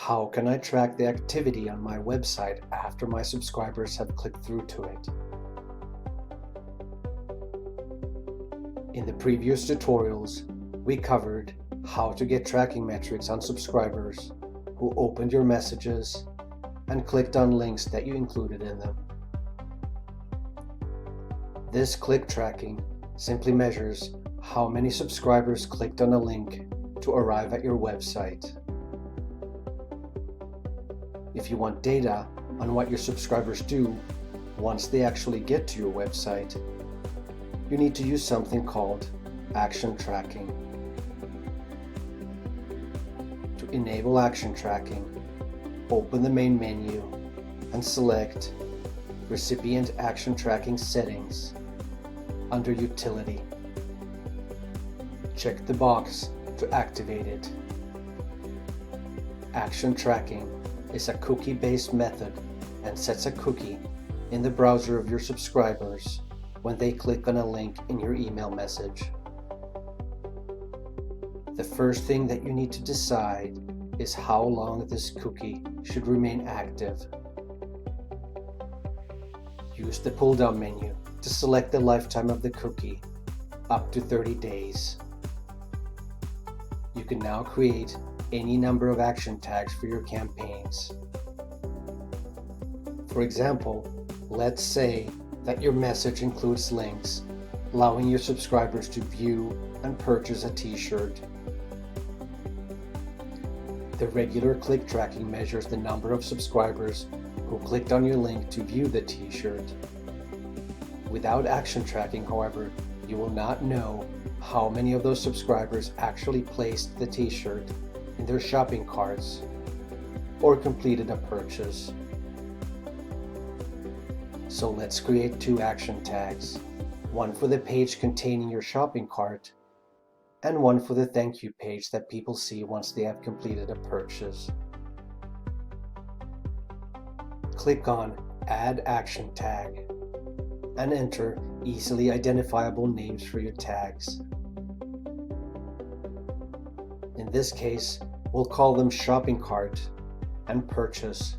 How can I track the activity on my website after my subscribers have clicked through to it? In the previous tutorials, we covered how to get tracking metrics on subscribers who opened your messages and clicked on links that you included in them. This click tracking simply measures how many subscribers clicked on a link to arrive at your website. If you want data on what your subscribers do once they actually get to your website, you need to use something called action tracking. To enable action tracking, open the main menu and select Recipient Action Tracking Settings under Utility. Check the box to activate it. Action tracking is a cookie-based method and sets a cookie in the browser of your subscribers when they click on a link in your email message. The first thing that you need to decide is how long this cookie should remain active. Use the pull-down menu to select the lifetime of the cookie, up to 30 days. You can now create any number of action tags for your campaigns. For example, let's say that your message includes links allowing your subscribers to view and purchase a t-shirt. The regular click tracking measures the number of subscribers who clicked on your link to view the t-shirt. Without action tracking, however, you will not know how many of those subscribers actually placed the t-shirt in their shopping carts or completed a purchase. So let's create two action tags, one for the page containing your shopping cart and one for the thank you page that people see once they have completed a purchase. Click on Add Action Tag and enter easily identifiable names for your tags. In this case, we'll call them shopping cart and purchase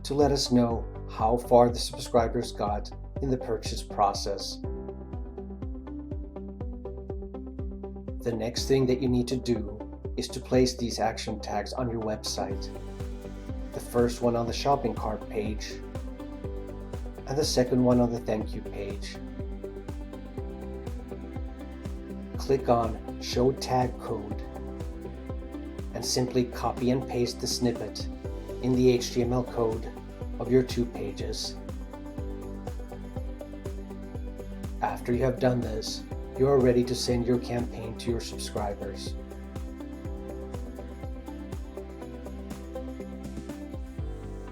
to let us know how far the subscribers got in the purchase process. The next thing that you need to do is to place these action tags on your website. The first one on the shopping cart page and the second one on the thank you page. Click on Show Tag Code and simply copy and paste the snippet in the HTML code of your two pages. After you have done this, you are ready to send your campaign to your subscribers.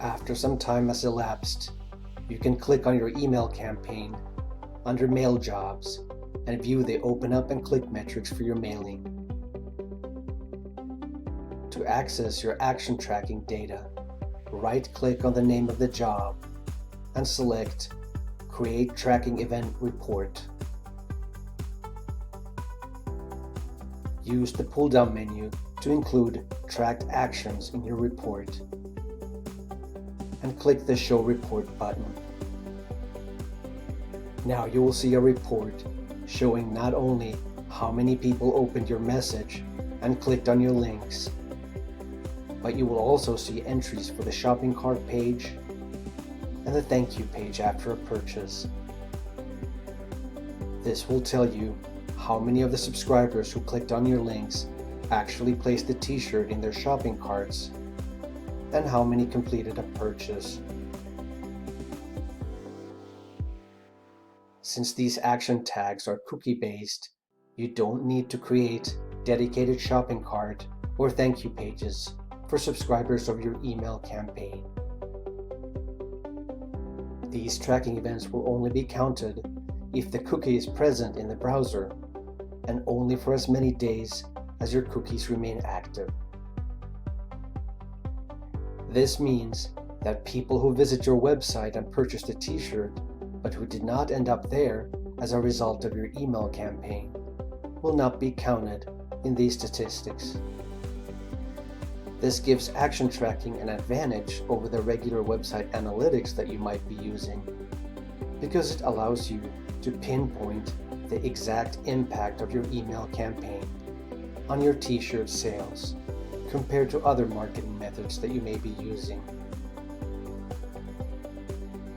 After some time has elapsed, you can click on your email campaign under Mail Jobs and view the open up and click metrics for your mailing. To access your action tracking data, right-click on the name of the job and select Create Tracking Event Report. Use the pull-down menu to include tracked actions in your report and click the Show Report button. Now you will see a report showing not only how many people opened your message and clicked on your links, but you will also see entries for the shopping cart page and the thank you page after a purchase. This will tell you how many of the subscribers who clicked on your links actually placed the t-shirt in their shopping carts and how many completed a purchase. Since these action tags are cookie-based, you don't need to create dedicated shopping cart or thank you pages for subscribers of your email campaign. These tracking events will only be counted if the cookie is present in the browser and only for as many days as your cookies remain active. This means that people who visit your website and purchased a t-shirt but who did not end up there as a result of your email campaign will not be counted in these statistics. This gives action tracking an advantage over the regular website analytics that you might be using, because it allows you to pinpoint the exact impact of your email campaign on your t-shirt sales compared to other marketing methods that you may be using.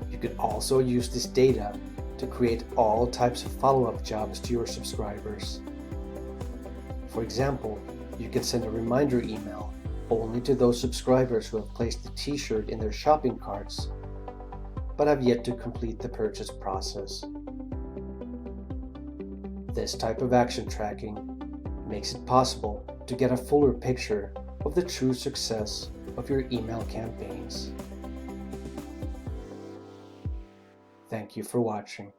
You could also use this data to create all types of follow-up jobs to your subscribers. For example, you can send a reminder email only to those subscribers who have placed the t-shirt in their shopping carts but have yet to complete the purchase process. This type of action tracking makes it possible to get a fuller picture of the true success of your email campaigns. Thank you for watching.